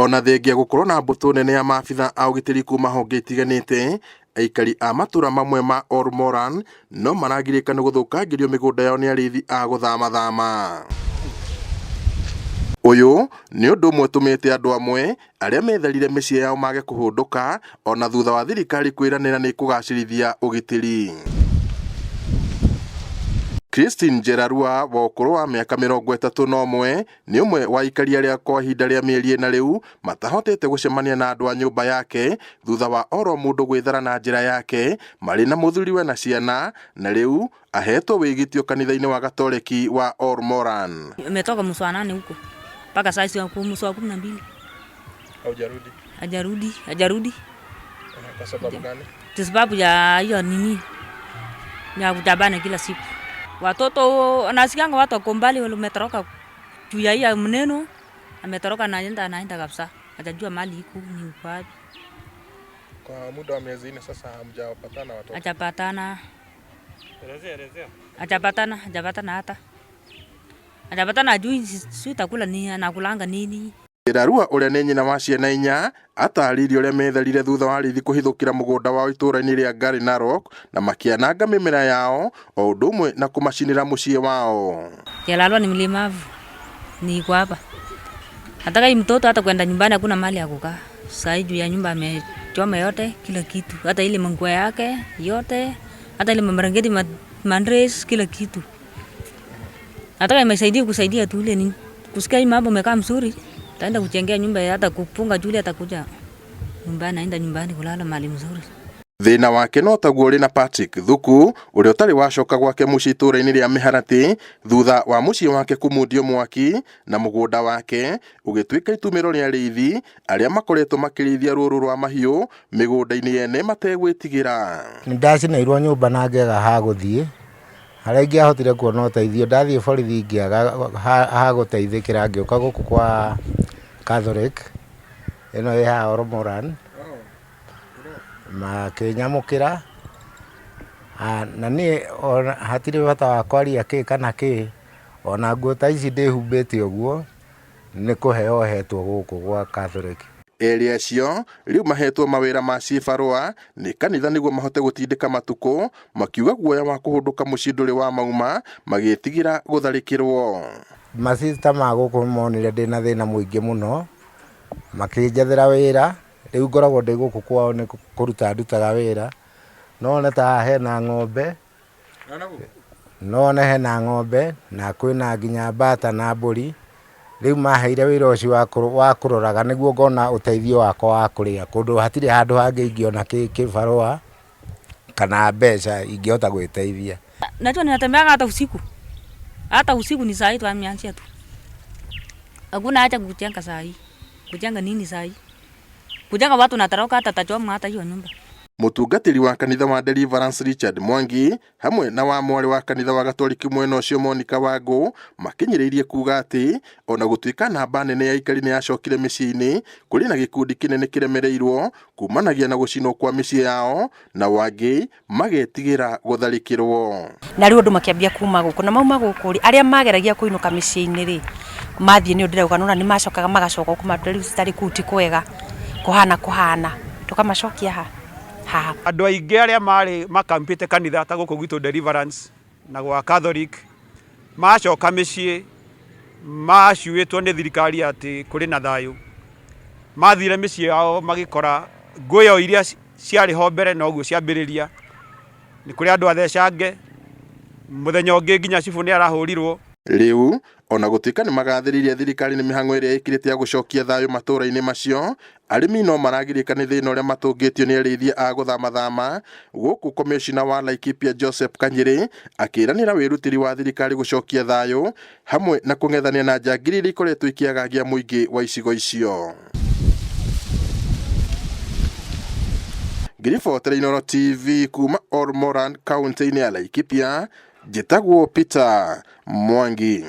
Ona thengia gukorwo na mbutu nene ya maabitha a ugitiri kuma honge itiganite, aikari a matura mamwe ma Ormoran no maragirika ni guthukangirio migunda yao ni arithi a guthama. Uyu ni undu umwe utumite andu amwe aria metharire micii yao mage kuhunduka ona thutha wa thirikari kwiranira ni kugacirithia ugitiri. Christine Njerarua wa ukuru wa miaka 31 ni umwe wa aikari aria kwa ihinda ria mieri ina riu matahotete gucemania na andu a nyumba yake thutha wa oro mundu gwithara na njira yake mari na muthuriwe na ciana, na riu ahetwo wigitio kanitha-ini wa Gatoleki wa Ormoran. Umetoka mswanani huko mpaka saa 12. Hajarudi. Kwa sababu gani? Kwa sababu ya hiyo nini? Ya kutabana kila siku. Watoto nasikianga watu wako mbali wametoroka juu ya hiyo mneno, ametoroka na anaenda kabisa. Hajajua mali iko ni wapi. Kwa muda wa miezi 4 sasa hamjapatana watoto. Hajapatana. Elezea. Hajapatana hata. Hajapatana juu sio takula ni anakulanga nini. Njerarua uria ni nyina wa ciana 4 atariri uria metharire thutha wa arithi kuhithukira mugunda wa itura-ini ria Ngari Narok na makiananga mimera yao o undu umwe na kumacinira mucii wao. Jalalwa ni mlemavu, ni kwa hapa. Hata kama mtoto hata kwenda nyumbani hakuna mahali ya kukaa. Sasa juu ya nyumba amechoma yote kila kitu, hata ile manguo yake yote, hata ile marangeti mandres kila kitu. Hata kama kusaidia tu ile ni kusikia hii mambo mekaa mzuri. Taenda kujengea nyumba hata kupunga Julia atakuja nyumbani, aenda nyumbani kulala mahali mzuri. Thina wake no taguo ri na Patrick Thuku uria utari wacoka gwake mucii itura-ini ria Miharati thutha wa mucii wake kumundio mwaki na mugunda wake ugituika itumiro ria arithi aria makoretwo makirithia ruru rwa mahiu migunda-ini yene mategwitigira. Ndacinairwo nyumba na ngega ha guthie haria ingiahotire kuona uteithio, ndathie borithi ngiaga ha guteithikira ngioka guku kwa Catholic ino ya Ormoran makinyamukira na ni hatire bata wa kwaria ki kana ki ona nguo ta ici ndihumbite uguo ni kuheo hetwo guku gwa Catholic. Eri acio riu mahetwo mawira ma cibarua ni kanitha niguo mahote gutindika matuku makiuga guoya wa kuhunduka mucii nduri wa mauma magitigira gutharikirwo. Masista maguku monire ndina thina muingi muno makinjathira wira, riu ngoragwo ndi guku kwao ni kuruta ndutaga wira, no ta hena ng'ombe na kwina nginya mbata na mburi. Riu maheire wira ucio wa kuroraga niguo ngona uteithio wakwa wa kuria kundu hatire handu hangi ingiona kibarua kana mbeca ingihota gwiteithia. Najua ninatembeaga hata usiku ni saa hii tumeanzia tu. Hakuna haja kujenga saa hii. Kujenga nini saa hii? Kujenga watu natoroka hata tachoma hata hiyo nyumba. Mutungatiri wa kanitha wa Deliverance Richard Mwangi hamwe na wa mwari wa kanitha wa Gatoliki mwena ucio Monica Wangu makinyiriirie kuga ati ona gutuika namba nene ya aikari ni yacokire micii-ini kuri na gikundi kinene kiremereirwo kumanagia na gucinwo kwa micii yao na wangi magetigira gutharikirwo. Na riu andu makiambia kuma guku na mauma guku aria mageragia kuinuka micii-ini ri mathie ni ndirauga nona ni macokaga magacoka kuma riu citari kuti kwega kuhana tukamacokia ha. Andu aingi aria mari makampite kanitha ta guku gwitu Deliverance na gwa Catholic macoka micii maciuitwo ni thirikari ati kuri na thayu, mathire micii yao magikora nguo iria ciari ho mbere no guo ciambiriria ni kuri andu athecange muthenya ungi nginya cibu ni arahurirwo. Riu ona gutuika ni magathiririe thirikari ni mihango iria ikirite ya gucokia thayu matura-ini macio, arimi no maragirika ni thina uria matungitio ni arithi a guthama guku commissioner wa Laikipia Joseph Kanyiri akiranira wirutiri wa thirikari gucokia thayu hamwe na kung'ethania na njangiri iria ikoretwo ikiagagia muingi wa icigo icio. Ngiribotere Inooro TV kuma Ormoran kaunti-ini ya Laikipia, njitagwo Peter Mwangi.